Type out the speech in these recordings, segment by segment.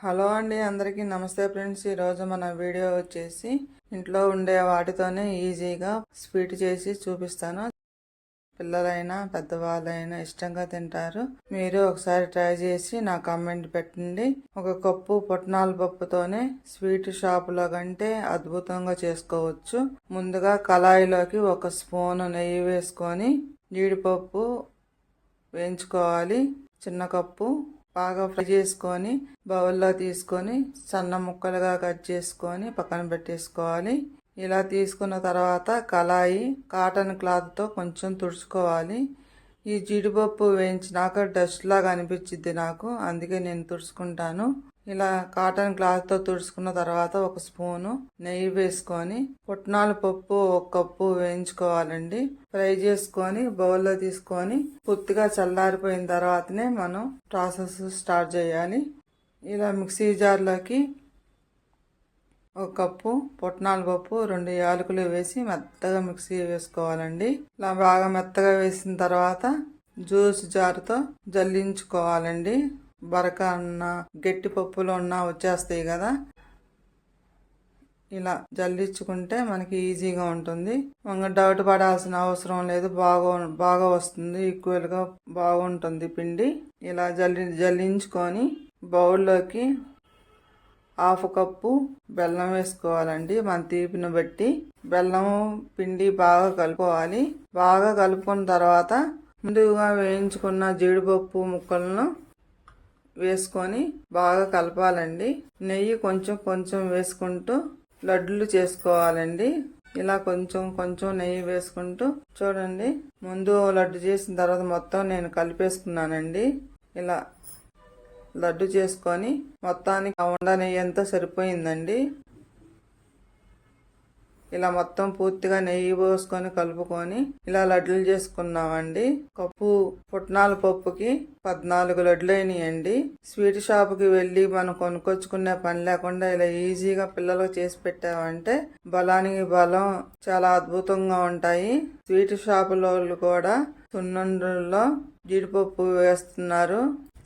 Hello అండి, అందరికీ నమస్తే ఫ్రెండ్స్. ఈరోజు మన వీడియో వచ్చేసి ఇంట్లో ఉండే వాటితోనే ఈజీగా స్వీట్ చేసి చూపిస్తాను. పిల్లలైనా పెద్దవాళ్ళైనా ఇష్టంగా తింటారు. మీరు ఒకసారి ట్రై చేసి నా కామెంట్ పెట్టండి. ఒక కప్పు పుట్నాల పప్పుతోనే స్వీట్ షాపులో కంటే అద్భుతంగా చేసుకోవచ్చు. ముందుగా కళాయిలోకి 1 స్పూను నెయ్యి వేసుకొని జీడిపప్పు వేయించుకోవాలి. చిన్న కప్పు బాగా ఫ్రై చేసుకొని బౌల్లో తీసుకొని సన్న ముక్కలుగా కట్ చేసుకొని పక్కన పెట్టేసుకోవాలి. ఇలా తీసుకున్న తర్వాత కళాయి కాటన్ క్లాత్తో కొంచెం తుడుచుకోవాలి. ఈ జీడిపప్పు వేయించినాక డస్ట్ లాగా అనిపించింది నాకు, అందుకే నేను తుడుచుకుంటాను. ఇలా కాటన్ క్లాత్తో తుడుచుకున్న తర్వాత 1 స్పూను నెయ్యి వేసుకొని పుట్నాల పప్పు 1 కప్పు వేయించుకోవాలండి. ఫ్రై చేసుకొని బౌల్లో తీసుకొని పూర్తిగా చల్లారిపోయిన తర్వాతనే మనం ప్రాసెస్ స్టార్ట్ చేయాలి. ఇలా మిక్సీ జార్లోకి 1 కప్పు పుట్నాల పప్పు 2 యాలకులు వేసి మెత్తగా మిక్సీ వేసుకోవాలండి. ఇలా బాగా మెత్తగా వేసిన తర్వాత జ్యూస్ జారుతో జల్లించుకోవాలండి. బరక అన్న గట్టి పప్పులో ఉన్న వచ్చేస్తాయి కదా, ఇలా జల్లించుకుంటే మనకి ఈజీగా ఉంటుంది. డౌట్ పడాల్సిన అవసరం లేదు. బాగా వస్తుంది, ఈక్వల్గా బాగుంటుంది పిండి. ఇలా జల్లించుకొని బౌల్లోకి 1/2 కప్పు బెల్లం వేసుకోవాలండి. మన తీపిని బట్టి బెల్లం పిండి బాగా కలుపుకోవాలి. బాగా కలుపుకున్న తర్వాత ముందుగా వేయించుకున్న జీడిపప్పు ముక్కలను వేసుకొని బాగా కలపాలండి. నెయ్యి కొంచెం వేసుకుంటూ లడ్డులు చేసుకోవాలండి. ఇలా కొంచెం నెయ్యి వేసుకుంటూ చూడండి. ముందు లడ్డు చేసిన తర్వాత మొత్తం నేను కలిపేసుకున్నానండి. ఇలా లడ్డు చేసుకొని మొత్తానికి ఆ ఉండ నెయ్యి అంతా సరిపోయిందండి. ఇలా మొత్తం పూర్తిగా నెయ్యి పోసుకొని కలుపుకొని ఇలా లడ్డులు చేసుకున్నామండి. కప్పు పుట్నాల పప్పుకి 14 లడ్లు అయినాయండి. స్వీట్ షాప్కి వెళ్ళి మనం కొనుక్కొచ్చుకునే పని లేకుండా ఇలా ఈజీగా పిల్లలకు చేసి పెట్టామంటే బలానికి బలం, చాలా అద్భుతంగా ఉంటాయి. స్వీట్ షాపులో కూడా సున్నుండల్లో జీడిపప్పు వేస్తున్నారు.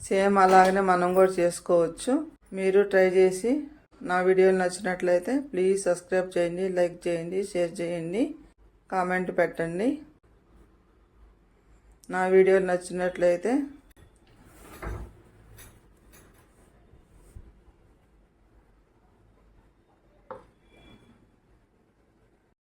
సేమ్ అలాగనే మనం కూడా చేసుకోవచ్చు. మీరు ట్రై చేసి నా వీడియోలు నచ్చినట్లయితే ప్లీజ్ సబ్స్క్రైబ్ చేయండి, లైక్ చేయండి, షేర్ చేయండి, కామెంట్ పెట్టండి. నా వీడియోలు నచ్చినట్లయితే